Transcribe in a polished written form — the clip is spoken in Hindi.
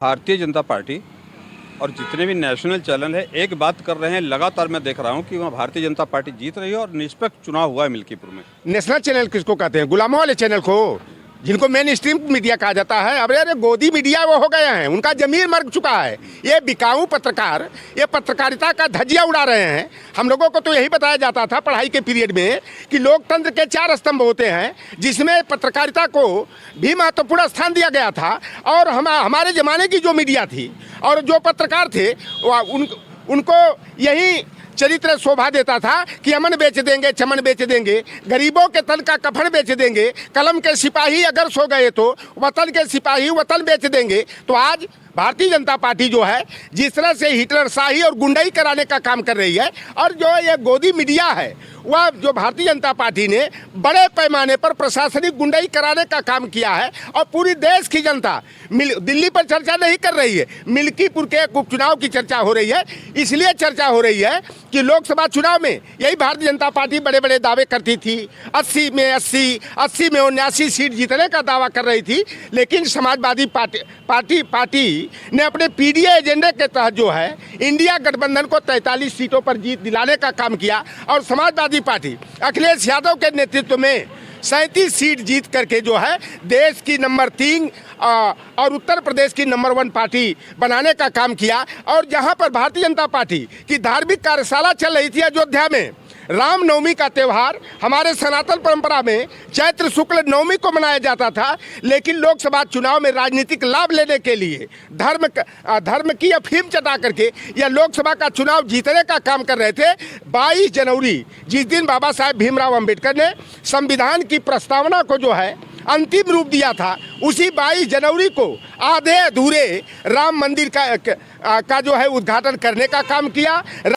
भारतीय जनता पार्टी और जितने भी नेशनल चैनल है एक बात कर रहे हैं, लगातार मैं देख रहा हूं कि वहाँ भारतीय जनता पार्टी जीत रही है और निष्पक्ष चुनाव हुआ है मिल्कीपुर में। नेशनल चैनल किसको कहते हैं? गुलामों वाले चैनल को, जिनको मेन स्ट्रीम मीडिया कहा जाता है। अब अरे गोदी मीडिया वो हो गए हैं, उनका जमीर मर चुका है। ये बिकाऊ पत्रकार, ये पत्रकारिता का धज्जिया उड़ा रहे हैं। हम लोगों को तो यही बताया जाता था पढ़ाई के पीरियड में कि लोकतंत्र के 4 स्तंभ होते हैं, जिसमें पत्रकारिता को भी महत्वपूर्ण स्थान दिया गया था। और हमारे ज़माने की जो मीडिया थी और जो पत्रकार थे उनको यही चरित्र शोभा देता था कि अमन बेच देंगे, चमन बेच देंगे, गरीबों के तन का कफन बेच देंगे, कलम के सिपाही अगर सो गए तो वतन के सिपाही वतन बेच देंगे। तो आज भारतीय जनता पार्टी जो है जिस तरह से हिटलर शाही और गुंडाई कराने का काम कर रही है, और जो ये गोदी मीडिया है वह जो भारतीय जनता पार्टी ने बड़े पैमाने पर प्रशासनिक गुंडाई कराने का काम किया है। और पूरी देश की जनता दिल्ली पर चर्चा नहीं कर रही है, मिल्कीपुर के उपचुनाव की चर्चा हो रही है। इसलिए चर्चा हो रही है कि लोकसभा चुनाव में यही भारतीय जनता पार्टी बड़े बड़े दावे करती थी, 80 में 80 में 79 सीट जीतने का दावा कर रही थी। लेकिन समाजवादी पार्टी ने अपने पीडीए एजेंडे के तहत जो है इंडिया गठबंधन को 43 सीटों पर जीत दिलाने का काम किया। और समाजवादी पार्टी अखिलेश यादव के नेतृत्व में 37 सीट जीत करके जो है देश की नंबर 3 और उत्तर प्रदेश की नंबर 1 पार्टी बनाने का काम किया। और जहां पर भारतीय जनता पार्टी की धार्मिक कार्यशाला चल रही थी अयोध्या में, रामनवमी का त्यौहार हमारे सनातन परंपरा में चैत्र शुक्ल नवमी को मनाया जाता था। लेकिन लोकसभा चुनाव में राजनीतिक लाभ लेने के लिए धर्म की अफीम चटा करके यह लोकसभा का चुनाव जीतने का काम कर रहे थे। 22 जनवरी जिस दिन बाबा साहेब भीमराव अंबेडकर ने संविधान की प्रस्तावना को जो है अंतिम रूप दिया था, उसी 22 जनवरी को आधे अधूरे राम मंदिर का जो है उद्घाटन करने का काम किया।